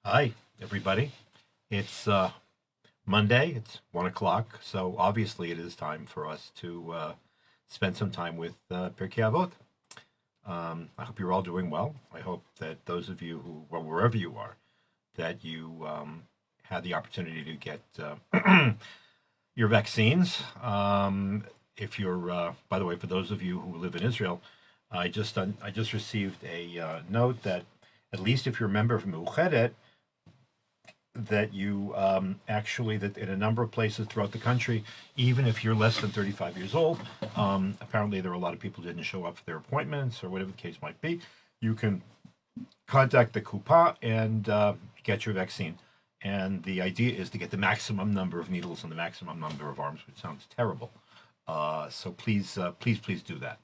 Hi, everybody. It's Monday. It's 1 o'clock, so obviously it is time for us to spend some time with Pirkei Avot. I hope you're all doing well. I hope that those of you who, well, wherever you are, that you had the opportunity to get your vaccines. If you're, by the way, for those of you who live in Israel, I just received a note that at least if you're a member of Meuchedet, that you actually that in a number of places throughout the country, even if you're less than 35 years old, apparently there are a lot of people who didn't show up for their appointments or whatever the case might be. You can contact the Kupa and get your vaccine. And the idea is to get the maximum number of needles and the maximum number of arms, which sounds terrible. So please do that.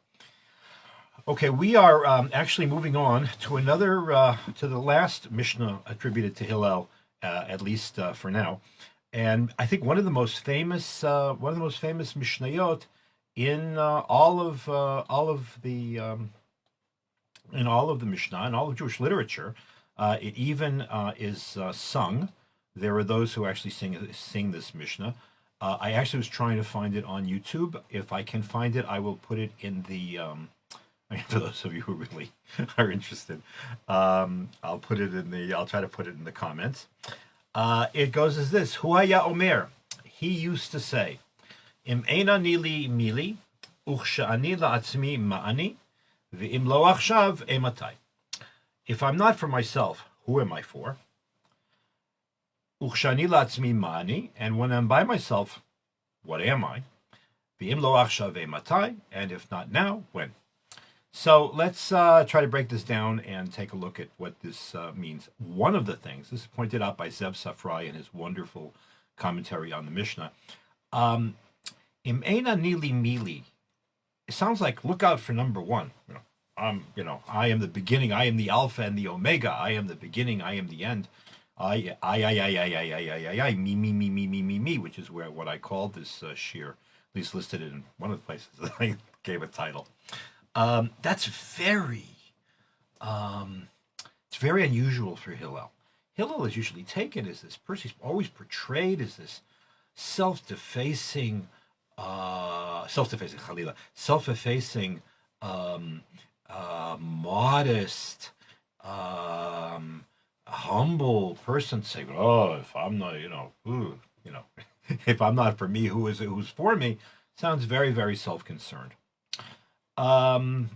Okay, we are actually moving on to to the last Mishnah attributed to Hillel, at least for now. And I think one of the most famous Mishnayot in all of the Mishnah and all of Jewish literature. It even is sung. There are those who actually sing this Mishnah. I actually was trying to find it on YouTube. If I can find it, I will put it in the for those of you who really are interested, I'll put it in the. I'll try to put it in the comments. It goes as this: Huaya Omer. He used to say, "Im eina nili mili, uchshani la'atzmi ma'ani, v'im lo achshav ematai." If I'm not for myself, who am I for? Uchshani la'atzmi ma'ani, and when I'm by myself, what am I? V'im lo achshav ematai, and if not now, when? So let's try to break this down and take a look at what this means. One of the things, this is pointed out by Zev Safrai in his wonderful commentary on the Mishnah. Im ena nili mili. It sounds like look out for number one. I am the beginning. I am the Alpha and the Omega. I am the beginning. I am the end. I, me, which is what I called this shear, at least listed in one of the places that I gave a title. That's it's very unusual for Hillel. Hillel is usually taken as this person. He's always portrayed as this self-defacing, Khalila, self-effacing, modest, humble person saying, "Oh, if I'm not, if I'm not for me, who's for me?" Sounds very, very self-concerned. Um,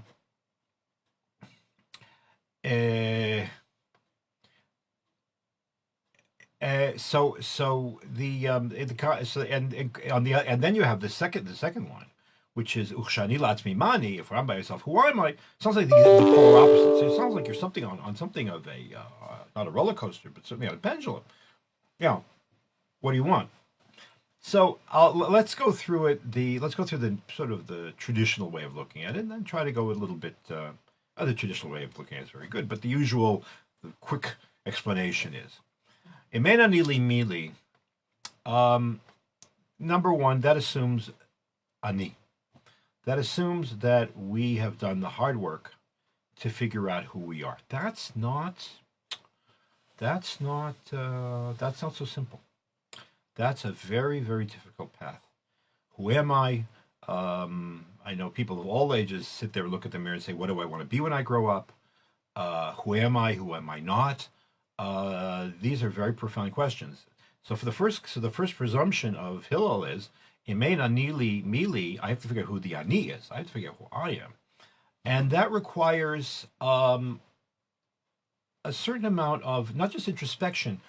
uh, and then you have the second line, which is Uchshani latzmi mani. If I'm by myself, who am I? Sounds like the polar opposite. So it sounds like you're something on something of a not a roller coaster, but something on a pendulum. What do you want? So let's go through it. Let's go through the sort of the traditional way of looking at it, and then try to go a little bit. The traditional way of looking at it is very good, but the quick explanation is Imena nili mili. Number one, that assumes ani. That assumes that we have done the hard work to figure out who we are. That's not. That's not. That's not so simple. That's a very, very difficult path. Who am I? I know people of all ages sit there, look at the mirror, and say, "What do I want to be when I grow up? Who am I? Who am I not?" These are very profound questions. So the first presumption of Hillel is, "Imein anili mili." I have to figure out who the ani is. I have to figure out who I am, and that requires a certain amount of not just introspection,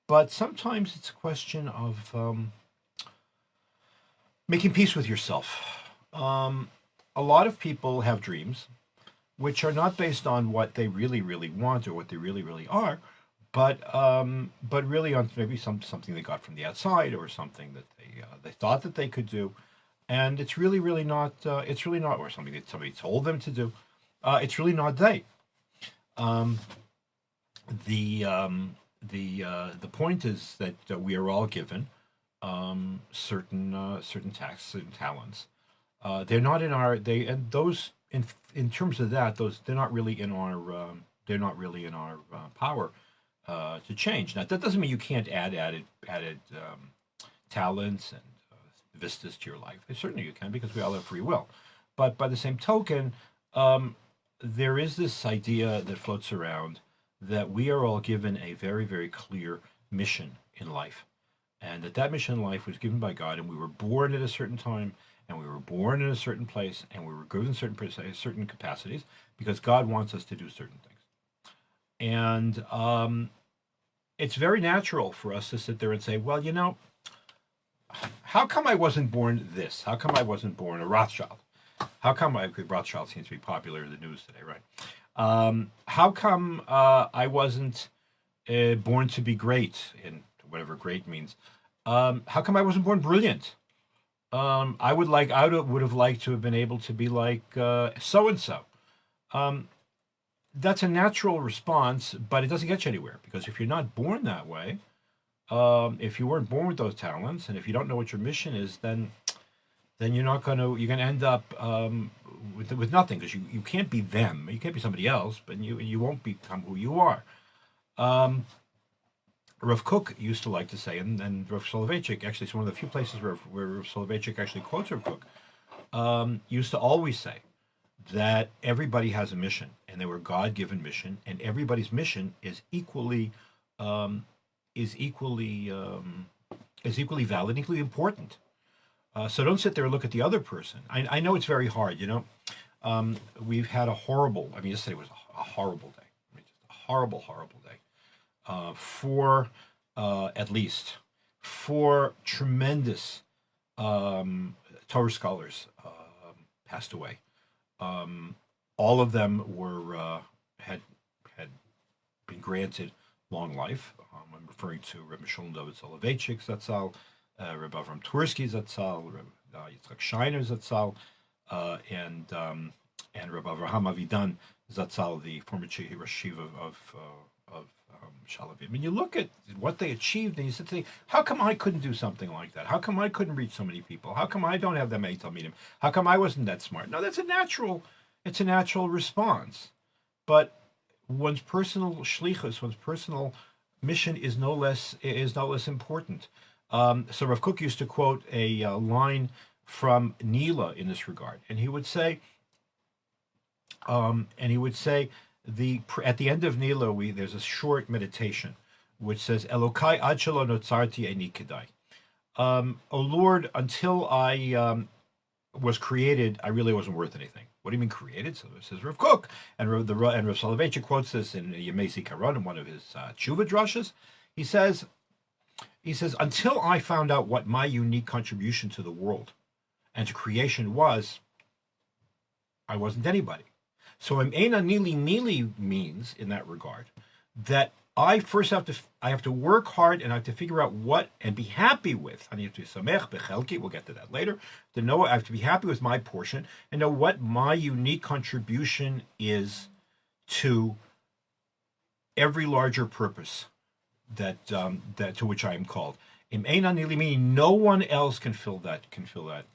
but sometimes it's a question of making peace with yourself. A lot of people have dreams which are not based on what they really, really want or what they really, really are, but really on maybe something they got from the outside or something that they thought that they could do, and it's really, really not. It's really not, or something that somebody told them to do. It's really not they. Um, the point is that we are all given certain tasks and talents. They're not in our they and those in terms of that those they're not really in our power. to change. Now that doesn't mean you can't add added talents and vistas to your life. Certainly you can, because we all have free will. But by the same token, there is this idea that floats around that we are all given a very, very clear mission in life, and that mission in life was given by God, and we were born at a certain time, and we were born in a certain place, and we were given certain capacities because God wants us to do certain things. And it's very natural for us to sit there and say, well, how come I wasn't born this? How come I wasn't born a Rothschild? How come Rothschild seems to be popular in the news today, right? How come I wasn't born to be great, in whatever great means? How come I wasn't born brilliant? I would have liked to have been able to be like so and so. That's a natural response, but it doesn't get you anywhere, because if you're not born that way, if you weren't born with those talents, and if you don't know what your mission is, then you're gonna end up with nothing, because you can't be them. You can't be somebody else, but you won't become who you are. Rav Kook used to like to say, and Rav Soloveitchik, actually, it's one of the few places where Rav Soloveitchik actually quotes Rav Kook, used to always say that everybody has a mission, and they were God-given mission, and everybody's mission is equally valid, equally important. So don't sit there and look at the other person. I know it's very hard. We've had a horrible. I mean, yesterday was a horrible day. I mean, just a horrible, horrible day. At least four tremendous Torah scholars passed away. All of them had been granted long life. I'm referring to Rabbi Shalom David Soloveitchik Zatzal, Rabbi Avram Twersky Zatzal, Rabbi Yitzchak Shiner Zatzal, and Rabbi Avraham Avidan Zatzal, the former Rosh Yeshiva of Shalavim. And you look at what they achieved, and you sit there, how come I couldn't do something like that? How come I couldn't reach so many people? How come I don't have that many Talmidim? How come I wasn't that smart? No, it's a natural response. But one's personal shlichus, one's personal mission is no less important. So Rav Kook used to quote a line from Nila in this regard, and he would say, at the end of Nila, there's a short meditation which says, Elokai ad shelo notzarti eini kedai. O Lord, until I was created, I really wasn't worth anything. What do you mean created? So it says Rav Kook, and Rav Soloveitchik quotes this in Yemei Zikaron, in one of his tshuva drushes. He says, until I found out what my unique contribution to the world and to creation was, I wasn't anybody. So Eina Nili Mili means, in that regard, that I first have to work hard, and I have to figure out what and be happy with. I need to samech bechelki. We'll get to that later. To know, I have to be happy with my portion and know what my unique contribution is to every larger purpose that to which I am called. Eina Nili Mili, no one else can fill that void.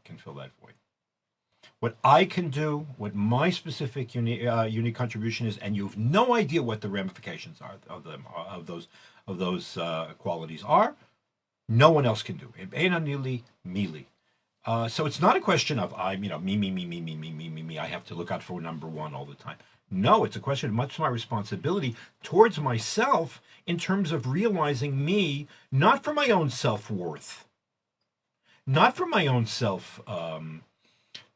What I can do, what my specific unique contribution is, and you have no idea what the ramifications are of those qualities are. No one else can do. So it's not a question of me. I have to look out for number one all the time. No, it's a question of much my responsibility towards myself in terms of realizing me, not for my own self-worth, not for my own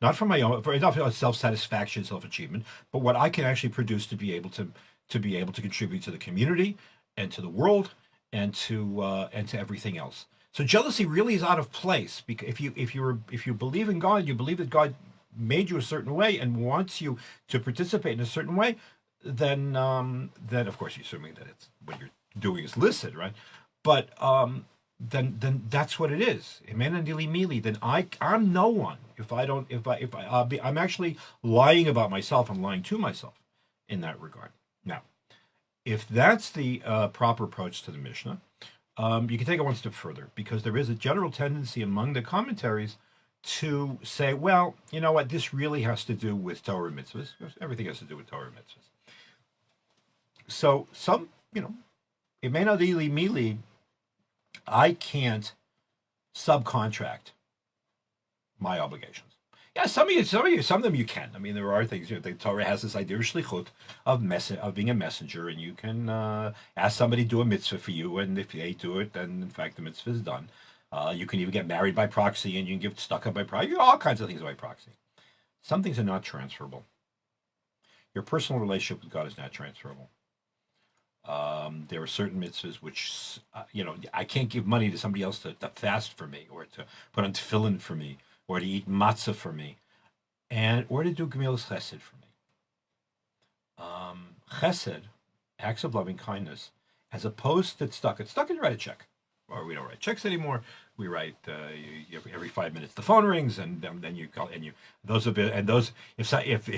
not for self-satisfaction, self-achievement, but what I can actually produce to be able to contribute to the community and to the world and to everything else. So jealousy really is out of place, because if you believe in God, you believe that God made you a certain way and wants you to participate in a certain way, then of course you assuming that it's what you're doing is licit, right? But then that's what it is. Then I'm no one I'm actually lying about myself and lying to myself in that regard. Now, if that's the proper approach to the Mishnah, you can take it one step further, because there is a general tendency among the commentaries to say, well, you know what, this really has to do with Torah mitzvahs. Everything has to do with Torah mitzvahs. So some, it may not really mealy. I can't subcontract my obligations. Yeah, some of them you can. I mean, there are things. The Torah has this idea of shlichut, of being a messenger, and you can ask somebody to do a mitzvah for you, and if they do it, then in fact the mitzvah is done. You can even get married by proxy, and you can give tzedakah by proxy. You all kinds of things by proxy. Some things are not transferable. Your personal relationship with God is not transferable. There are certain mitzvahs which, I can't give money to somebody else to fast for me, or to put on tefillin for me, or to eat matzah for me, or to do gemilas chesed for me. Chesed, acts of loving kindness, as opposed to tzedakah. Tzedakah, you write a check. Or we don't write checks anymore. We write every 5 minutes the phone rings, and then you call, and you those of it, and those if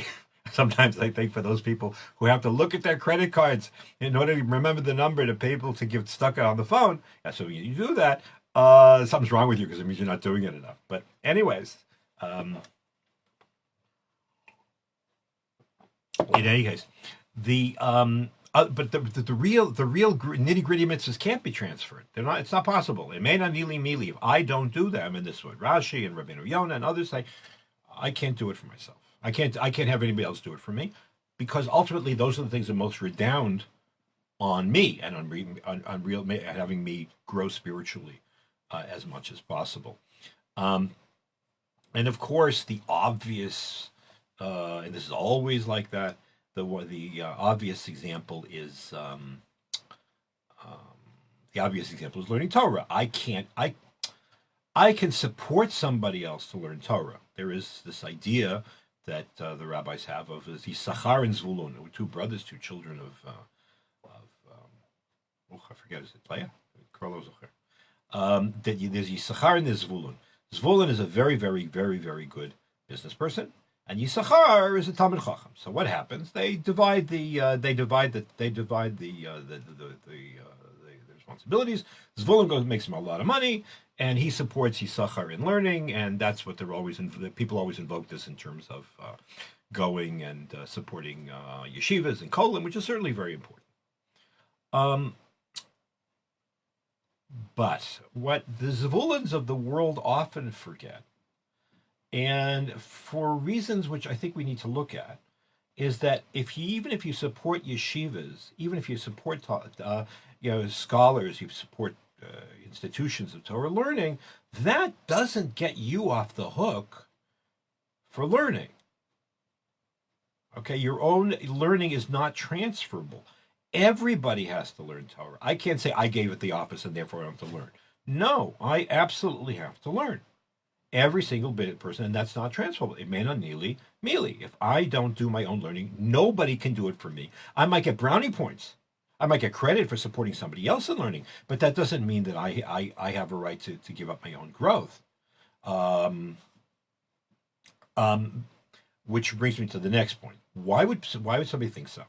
sometimes I think for those people who have to look at their credit cards in order to remember the number to pay people to give tzedakah on the phone. Yeah, so you do that. Something's wrong with you, because it means you're not doing it enough. But anyways, in any case, but the real nitty gritty mitzvahs can't be transferred. They're not. It's not possible. It may not nili mili. If I don't do them, and this is what Rashi and Rabbeinu Yonah and others say, I can't do it for myself. I can't have anybody else do it for me, because ultimately those are the things that most redound on me, and on real having me grow spiritually as much as possible. And of course, the obvious, and this is always like that. The obvious example is learning Torah. I can support somebody else to learn Torah. There is this idea that the rabbis have of the Yisachar and Zvulun, two brothers, two children of I forget, is it Leah? That there's Yisachar and there's Zvulun. Zvulun is a very, very, very, very good business person, and Yisachar is a Talmud Chacham. So what happens? They divide the responsibilities. Zvulun makes him a lot of money, and he supports Yisachar in learning, and that's what people always invoke this in terms of going and supporting yeshivas and kolim, which is certainly very important. But what the Zvulans of the world often forget, and for reasons which I think we need to look at, is that even if you support yeshivas, even if you support scholars, you support institutions of Torah learning, that doesn't get you off the hook for learning. Okay, your own learning is not transferable. Everybody has to learn Torah. I can't say I gave it the office and therefore I don't have to learn. No, I absolutely have to learn. Every single person, and that's not transferable. It may not nili mealy. If I don't do my own learning, nobody can do it for me. I might get brownie points. I might get credit for supporting somebody else in learning, but that doesn't mean that I have a right to give up my own growth. Which brings me to the next point. Why would somebody think so?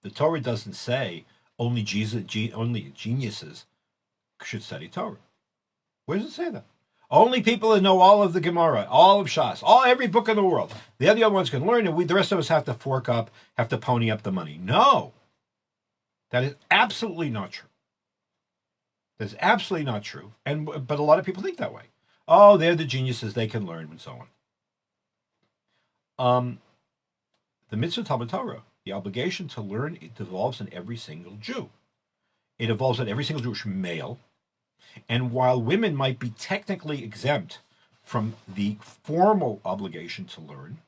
The Torah doesn't say only geniuses should study Torah. Where does it say that? Only people that know all of the Gemara, all of Shas, every book in the world. The other ones can learn, and the rest of us have to have to pony up the money. No, that is absolutely not true. That is absolutely not true. But a lot of people think that way. Oh, they're the geniuses; they can learn, and so on. The mitzvah Talmud Torah, the obligation to learn, it devolves on every single Jew. It evolves on every single Jewish male. And while women might be technically exempt from the formal obligation to learn,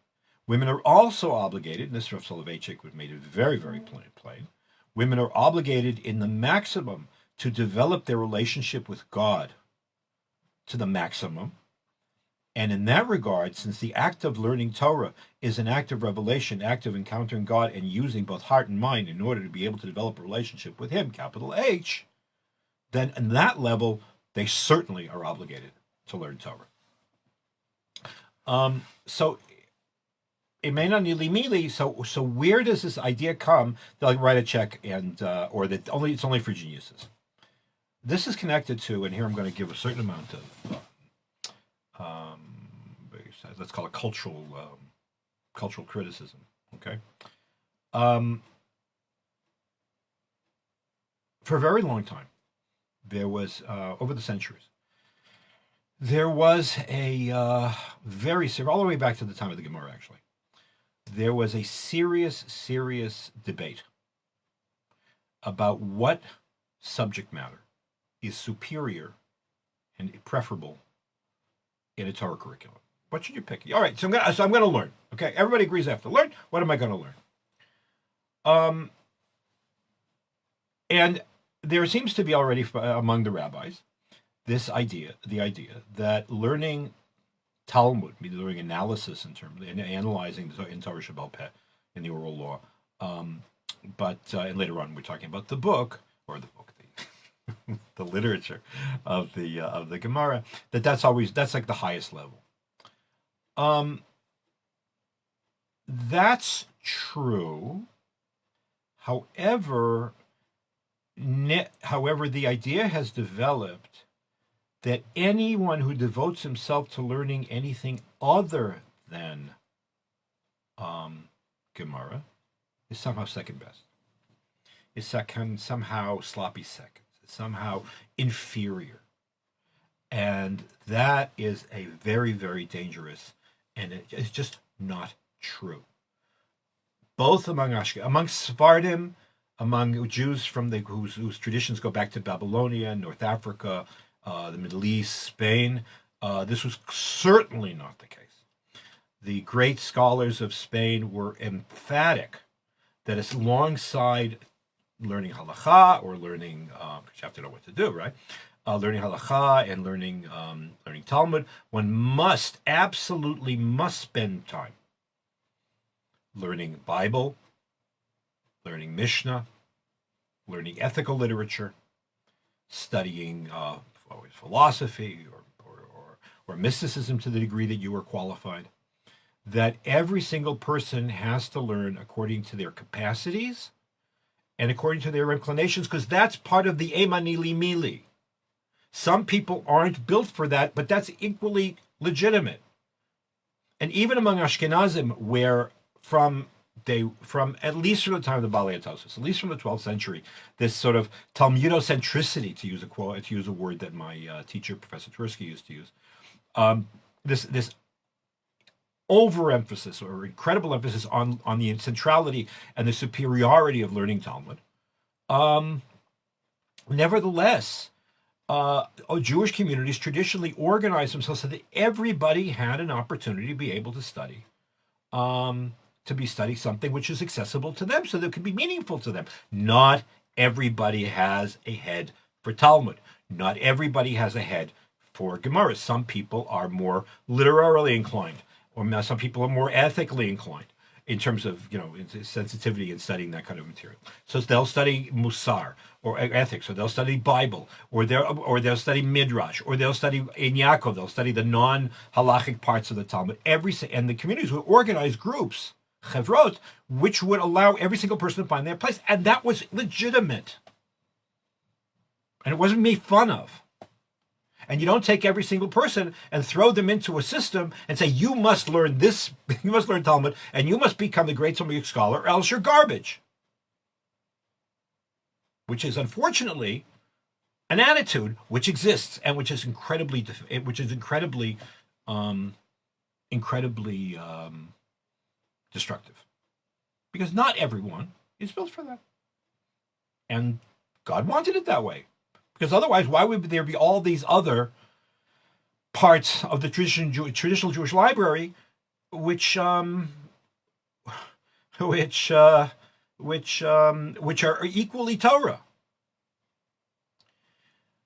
women are also obligated, and this Rav Soloveitchik would made it very, very plain, women are obligated in the maximum to develop their relationship with God to the maximum. And in that regard, since the act of learning Torah is an act of revelation, act of encountering God and using both heart and mind in order to be able to develop a relationship with Him, capital H, then in that level, they certainly are obligated to learn Torah. So it may not need mealy. So where does this idea come that I write a check and or that it's only for geniuses? This is connected to, and here I'm going to give a certain amount of let's call it cultural criticism. Okay. for a very long time, there was, over the centuries, there was a very serious, all the way back to the time of the Gemara, actually, there was a serious debate about what subject matter is superior and preferable in a Torah curriculum. What should you pick? All right, so I'm gonna learn. Okay, everybody agrees I have to learn. What am I gonna learn? And there seems to be already among the rabbis the idea that learning Talmud, meaning learning analysis in terms of analyzing in Torah Shabbal Peh, in the oral law, but and later on we're talking about the book, the literature of the Gemara. That's like the highest level. That's true. However, the idea has developed that anyone who devotes himself to learning anything other than Gemara is somehow second best. Is somehow sloppy seconds. Is somehow inferior. And that is a very, very dangerous, and it's just not true. Both among Sephardim, among Jews from whose traditions go back to Babylonia, North Africa, the Middle East, Spain, this was certainly not the case. The great scholars of Spain were emphatic that as alongside learning halakha or learning, because you have to know what to do, right? Learning halakha and learning Talmud, one absolutely must spend time learning Bible, learning Mishnah, learning ethical literature, studying philosophy or mysticism to the degree that you are qualified. That every single person has to learn according to their capacities and according to their inclinations, because that's part of the emanili mili. Some people aren't built for that, but that's equally legitimate. And even among Ashkenazim, where from at least from the time of the Balei Atosis, at least from the 12th century, this sort of Talmudocentricity, to use a word that my teacher, Professor Tversky, used to use, this overemphasis or incredible emphasis on the centrality and the superiority of learning Talmud. Nevertheless, Jewish communities traditionally organized themselves so that everybody had an opportunity to be able to study. Study something which is accessible to them, so that it could be meaningful to them. Not everybody has a head for Talmud. Not everybody has a head for Gemara. Some people are more literarily inclined, or some people are more ethically inclined in terms of sensitivity in studying that kind of material. So they'll study Musar or ethics, or they'll study Bible, or they'll study Midrash, or they'll study in Yaakov. They'll study the non-halachic parts of the Talmud. And the communities would organize groups, chevrot, which would allow every single person to find their place, and that was legitimate, and it wasn't made fun of. And you don't take every single person and throw them into a system and say, you must learn this, you must learn Talmud, and you must become the great Talmudic scholar, or else you're garbage. Which is unfortunately an attitude which exists and which is incredibly destructive. Because not everyone is built for that. And God wanted it that way. Because otherwise, why would there be all these other parts of the traditional Jewish library which are equally Torah?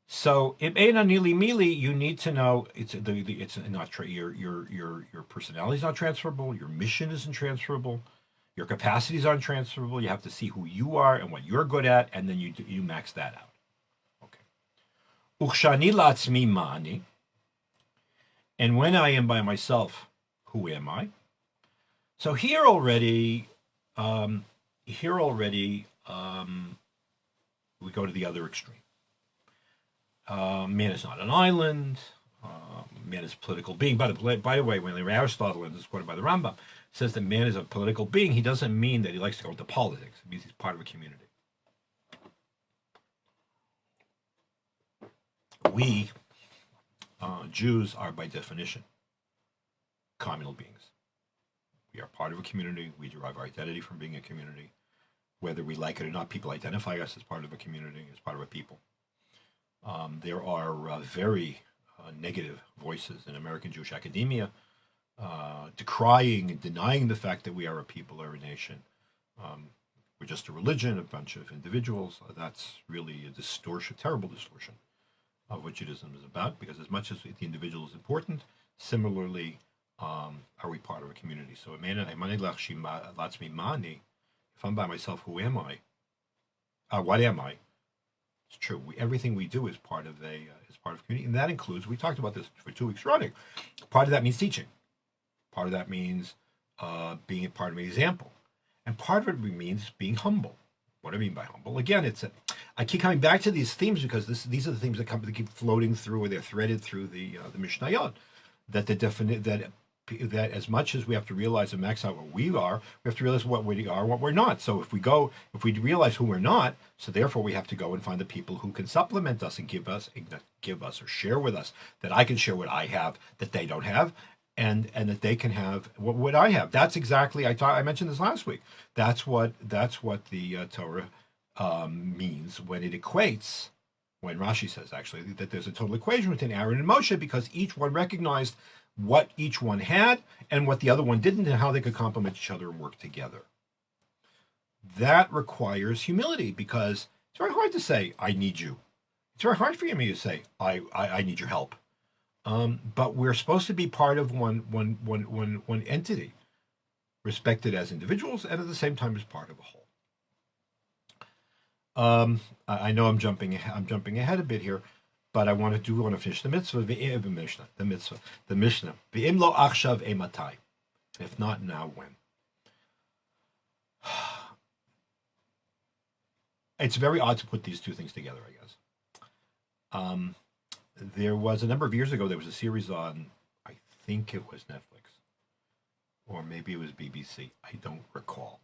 So in Nili Mili, you need to know it's not your personality is not transferable, your mission isn't transferable, your capacities aren't transferable. You have to see who you are and what you're good at, and then you max that out. Okay. Uchshani la'atzmi ma'ani, and when I am by myself, who am I? So here already, we go to the other extreme. Man is not an island. Man is a political being. By the way, when Aristotle, and this is quoted by the Rambam, says that man is a political being, he doesn't mean that he likes to go into politics. It means he's part of a community. we Jews are by definition communal beings. We are part of a community. We derive our identity from being a community. Whether we like it or not, people identify us as part of a community, as part of a people. There are very negative voices in American Jewish academia decrying and denying the fact that we are a people or a nation. We're just a religion, a bunch of individuals. That's really a distortion, terrible distortion of what Judaism is about, because as much as the individual is important, similarly, are we part of a community? So, if I'm by myself, who am I? What am I? It's true. Everything we do is part of a community, and that includes. We talked about this for 2 weeks running. Part of that means teaching. Part of that means being a part of an example, and part of it means being humble. What do I mean by humble? Again, I keep coming back to these themes because these are the themes that keep floating through, or they're threaded through the Mishnayot. That as much as we have to realize and max out what we are, we have to realize what we are and what we're not. So if we realize who we're not, so therefore we have to go and find the people who can supplement us and give us or share with us, that I can share what I have that they don't have, and that they can have what I have. That's exactly, I mentioned this last week. That's what the Torah means when it equates. When Rashi says actually that there's a total equation between Aaron and Moshe, because each one recognized what each one had and what the other one didn't, and how they could complement each other and work together. That requires humility, because it's very hard to say, I need you. It's very hard for me to say, I need your help. But we're supposed to be part of one entity, respected as individuals, and at the same time as part of a whole. I know I'm jumping ahead a bit here, but I want to finish the mitzvah, the Mishnah. Ve'im lo achshav ematai. If not now, when? It's very odd to put these two things together, I guess. There was a number of years ago, there was a series on, I think it was Netflix, or maybe it was BBC. I don't recall.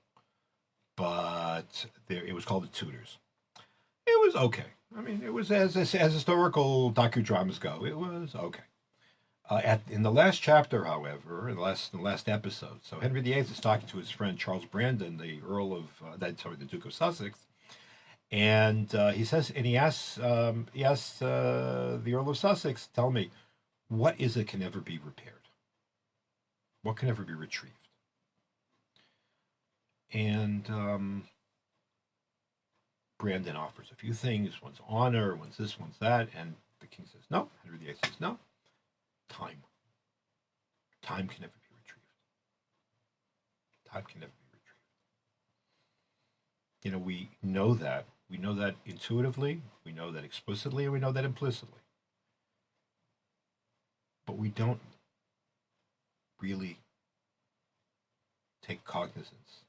But it was called The Tudors. It was okay. I mean, it was as historical docudramas go. It was okay. In the last chapter, however, in the last episode, so Henry VIII is talking to his friend Charles Brandon, the the Duke of Sussex, and he asks the Earl of Sussex, tell me, what is it can never be repaired? What can never be retrieved? And Brandon offers a few things. One's honor, one's this, one's that. And the king says no. Henry VIII says no. Time. Time can never be retrieved. Time can never be retrieved. You know, we know that. We know that intuitively. We know that explicitly, and we know that implicitly. But we don't really take cognizance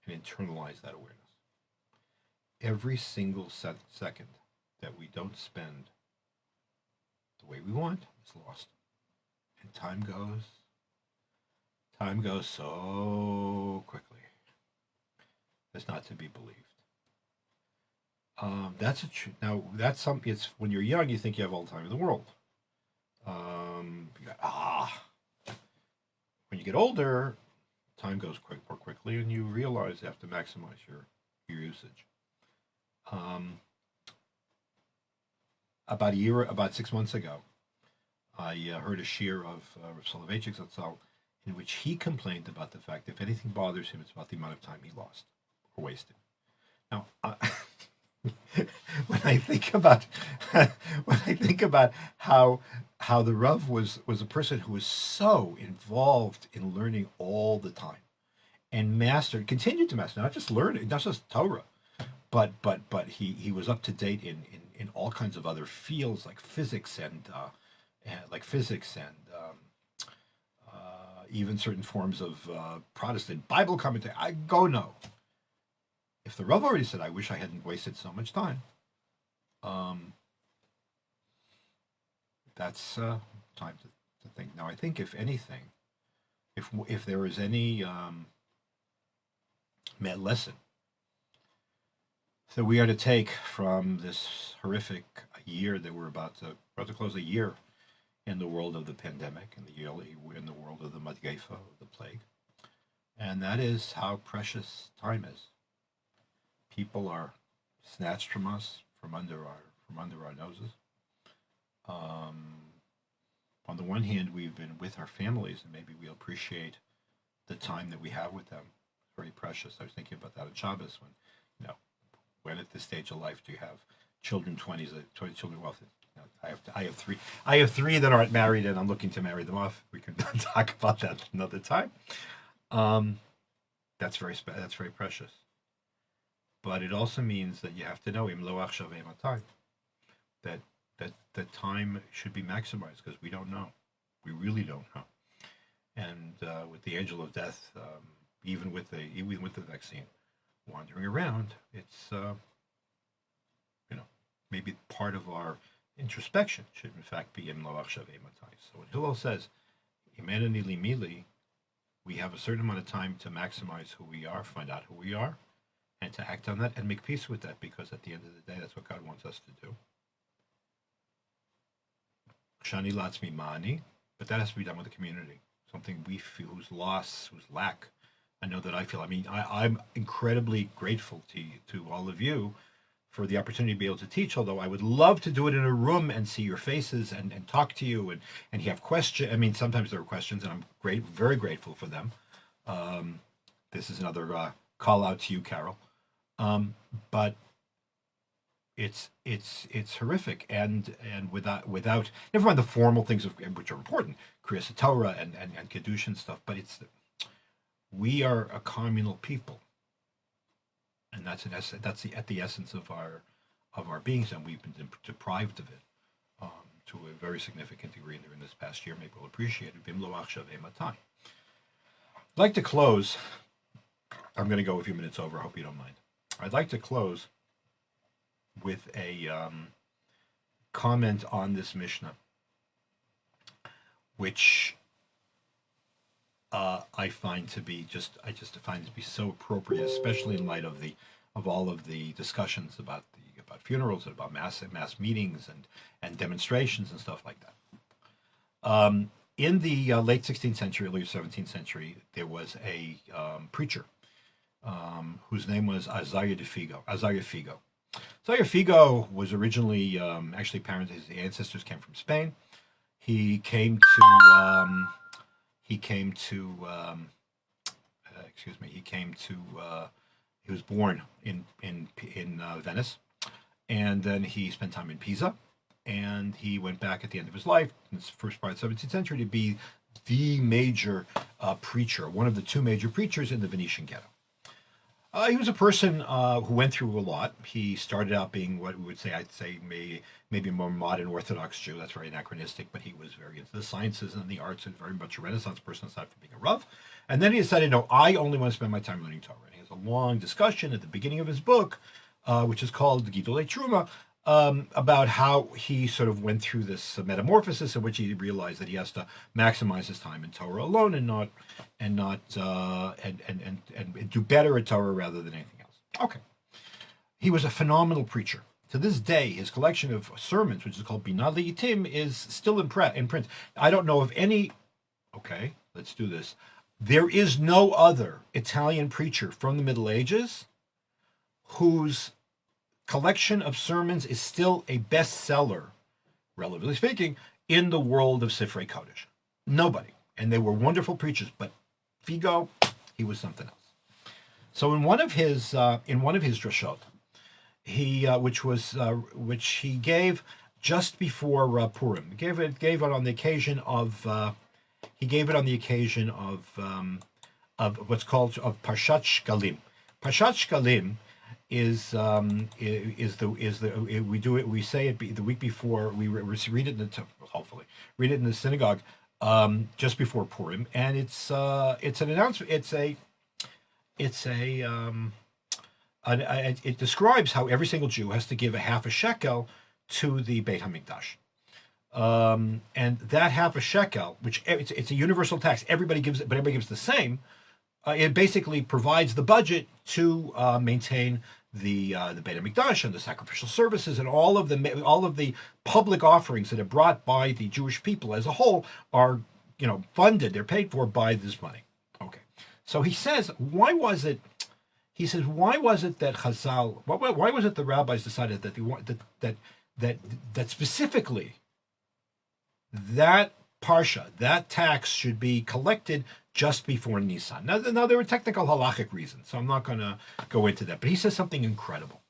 and internalize that awareness. Every single second that we don't spend the way we want is lost. And time goes so quickly. It's not to be believed. It's when you're young, you think you have all the time in the world. When you get older, time goes more quickly, and you realize you have to maximize your usage. About 6 months ago, I heard a shiur of Self-reallization, in which he complained about the fact that if anything bothers him, it's about the amount of time he lost or wasted. Now, when I think about how the Rav was a person who was so involved in learning all the time, and continued to master, not just learning, not just Torah, but he was up to date in all kinds of other fields like physics and even certain forms of Protestant Bible commentary. I go no. If the Rav already said, I wish I hadn't wasted so much time, that's time to think. Now, I think if anything, if there is any lesson that we are to take from this horrific year that we're about to we're about to close a year in the world of the pandemic, in the world of the Madgefa, the plague. And that is how precious time is. People are snatched from us, from under our noses. On the one hand, we've been with our families, and maybe we appreciate the time that we have with them. It's very precious. I was thinking about that on Shabbos when at this stage of life do you have children, 20 children? Well, I have three that aren't married, and I'm looking to marry them off. We can talk about that another time. That's very precious. But it also means that you have to know that time should be maximized, because we don't know. We really don't know. And with the angel of death, even with the vaccine wandering around, it's maybe part of our introspection should in fact be im loach shavei matai. So when Hillel says imanani li mili, we have a certain amount of time to maximize who we are, find out who we are, and to act on that and make peace with that, because at the end of the day, that's what God wants us to do. Shani latzmi mani, but that has to be done with the community. Something we feel, whose loss, whose lack. I know that I feel. I mean, I'm incredibly grateful to all of you for the opportunity to be able to teach, although I would love to do it in a room and see your faces and talk to you and you have questions. I mean, sometimes there are questions, and I'm very grateful for them. This is another call out to you, Carol. But it's horrific, and without never mind the formal things which are important, Kriyas Torah and Kedushin stuff, but we are a communal people, and that's at the essence of our beings, and we've been deprived of it to a very significant degree in this past year. Maybe we'll appreciate it. Vim loach shavei matai. I'd like to close. I'm going to go a few minutes over. I hope you don't mind. I'd like to close with a comment on this Mishnah, which I find to be so appropriate, especially in light of all of the discussions about funerals and about mass meetings and demonstrations and stuff like that. In the late 16th century, early 17th century, there was a preacher whose name was Isaiah Figo. Isaiah Figo was originally actually his ancestors came from Spain. He was born in Venice, and then he spent time in Pisa, and he went back at the end of his life in the first part of the 17th century to be the major preacher, one of the two major preachers in the Venetian ghetto. He was a person who went through a lot. He started out being what we would say, maybe a more modern Orthodox Jew. That's very anachronistic, but he was very into the sciences and the arts and very much a Renaissance person aside from being a Rav. And then he decided, no, I only want to spend my time learning Torah. And he has a long discussion at the beginning of his book, which is called Gidolei Truma, about how he sort of went through this metamorphosis in which he realized that he has to maximize his time in Torah alone and do better at Torah rather than anything else. Okay. He was a phenomenal preacher. To this day, his collection of sermons, which is called Binah Le'itim, is still in print. I don't know of any. Okay, let's do this. There is no other Italian preacher from the Middle Ages whose collection of sermons is still a bestseller, relatively speaking, in the world of Sifrei Kodesh. Nobody. And they were wonderful preachers, but Figo, he was something else. So in one of his drashot, which he gave just before Purim, he gave it on the occasion of what's called of Parshat Shkalim. Parshat Shkalim we say it the week before we read it read it in the synagogue just before Purim, and it's an announcement. It describes how every single Jew has to give a half a shekel to the Beit Hamikdash, and that half a shekel, which it's a universal tax, everybody gives it, but everybody gives the same. It basically provides the budget to maintain the Beit HaMikdash and the sacrificial services and all of the public offerings that are brought by the Jewish people as a whole are funded. They're paid for by this money. Okay, so he says, why was it? He says, why was it that Chazal? Why was it the rabbis decided that they want that specifically that parsha, that tax should be collected just before Nisan. Now there were technical halachic reasons, so I'm not going to go into that. But he says something incredible.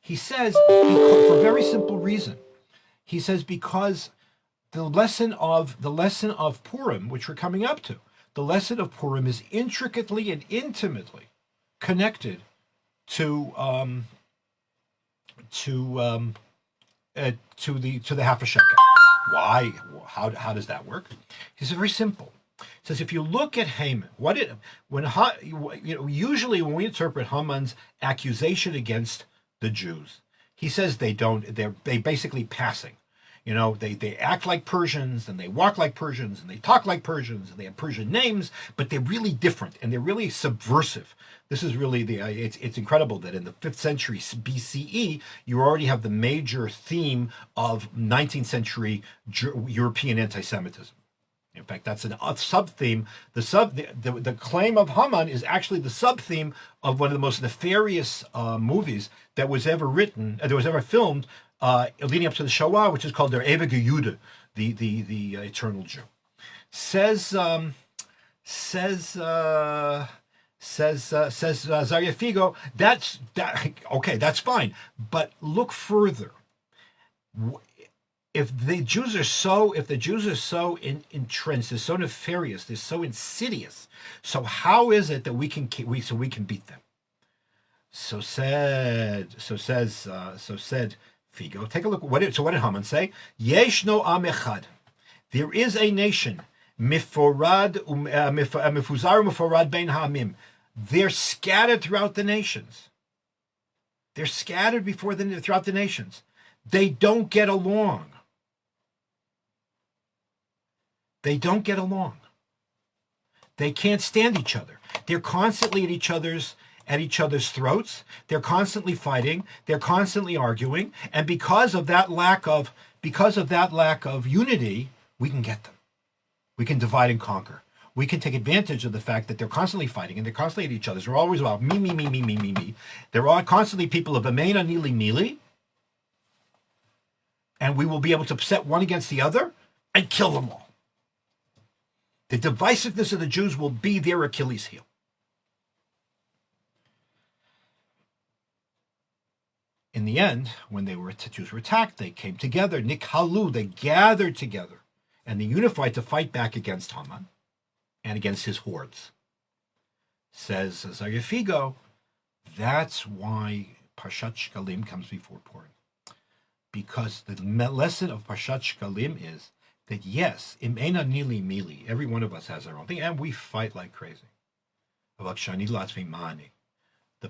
He says, for a very simple reason. He says because the lesson of Purim, which we're coming up to, the lesson of Purim is intricately and intimately connected to the half a shekel. Why? How does that work? He says very simple. He says if you look at Haman, usually when we interpret Haman's accusation against the Jews, he says they basically passing. They act like Persians and they walk like Persians and they talk like Persians and they have Persian names, but they're really different and they're really subversive. This is really it's incredible that in the 5th century BCE, you already have the major theme of 19th century European anti-Semitism. In fact, that's a sub-theme. The claim of Haman is actually the sub-theme of one of the most nefarious movies that was ever written, that was ever filmed, leading up to the Shoah, which is called Der Ewige Jude, the Eternal Jew. Says Zaria Figo, that's fine, but look further. If the Jews are so entrenched, they're so nefarious, they're so insidious. So how is it that we can beat them? So said Figo. Take a look. What did Haman say? Yeshno am echad. There is a nation. Mifuzar bein ha'amim. They're scattered throughout the nations. They're scattered throughout the nations. They don't get along. They don't get along. They can't stand each other. They're constantly at each other's throats. They're constantly fighting. They're constantly arguing. And because of that lack of unity, we can get them. We can divide and conquer. We can take advantage of the fact that they're constantly fighting and they're constantly at each other's. They're always about me, me, me, me, me, me, me. They're all constantly people of Amena, Nili, Nili. And we will be able to set one against the other and kill them all. The divisiveness of the Jews will be their Achilles heel. In the end, when the Jews were attacked, they came together, nikhalu, they gathered together, and they unified to fight back against Haman and against his hordes. Says Zaria Figo, that's why Parshat Shkalim comes before Purim. Because the lesson of Parshat Shkalim is that yes, im ena nili mili, every one of us has our own thing, and we fight like crazy. The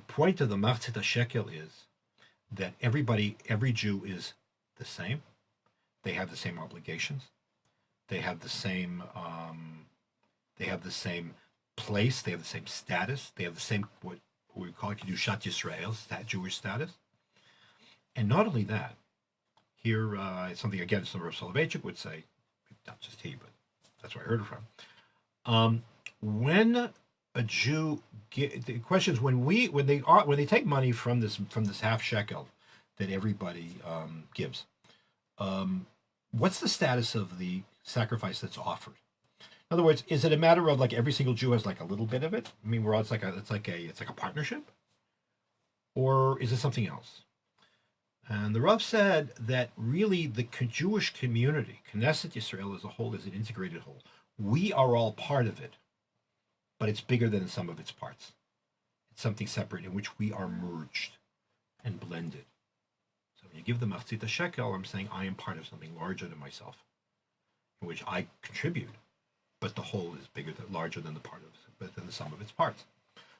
point of the Machzit HaShekel is that every Jew is the same. They have the same obligations. They have the same place. They have the same status. They have the same what we call Kedushat Yisrael, that Jewish status. And not only that, here something again some Rav Soloveitchik would say, not just he, but that's where I heard it from. When a Jew, the question is when they take money from this half shekel that everybody gives, what's the status of the sacrifice that's offered? In other words, is it a matter of like every single Jew has like a little bit of it? I mean, it's like a partnership, or is it something else? And the Rav said that really the Jewish community, Knesset Yisrael as a whole, is an integrated whole. We are all part of it, but it's bigger than the sum of its parts. It's something separate in which we are merged and blended. So when you give the Machzit HaShekel, I'm saying I am part of something larger than myself, in which I contribute, but the whole is larger than the sum of its parts.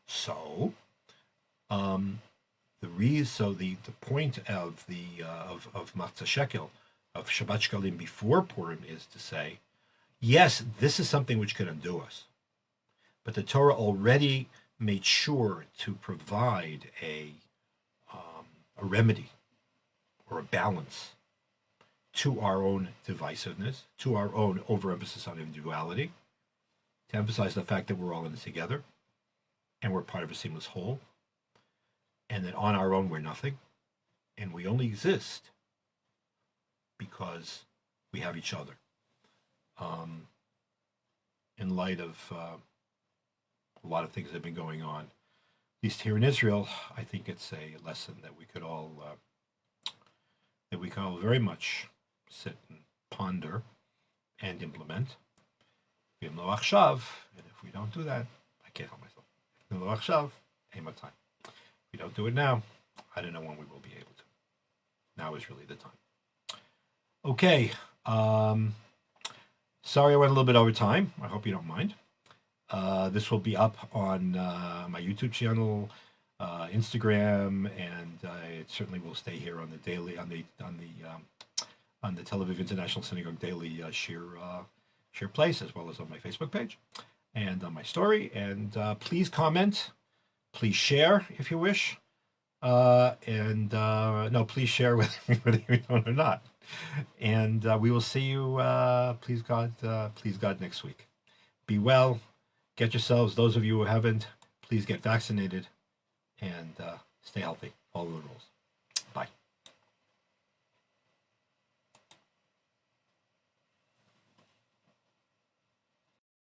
So, the point of Machzit HaShekel, of Shabbat Shkalim before Purim, is to say, yes, this is something which can undo us, but the Torah already made sure to provide a a remedy or a balance to our own divisiveness, to our own overemphasis on individuality, to emphasize the fact that we're all in this together and we're part of a seamless whole, and that on our own we're nothing, and we only exist because we have each other. In light of a lot of things that have been going on, at least here in Israel, I think it's a lesson that we could all very much sit and ponder and implement. And if we don't do that, I can't help myself. If we don't do it now, I don't know when we will be able to. Now is really the time. Okay. Sorry I went a little bit over time. I hope you don't mind. This will be up on my YouTube channel, Instagram, and it certainly will stay here on the daily on the Tel Aviv International Synagogue daily share place, as well as on my Facebook page and on my story. And please comment, please share if you wish, and no, please share with me whether you don't or not. And we will see you, please God, next week. Be well. Get yourselves, those of you who haven't, please get vaccinated and stay healthy. Follow the rules.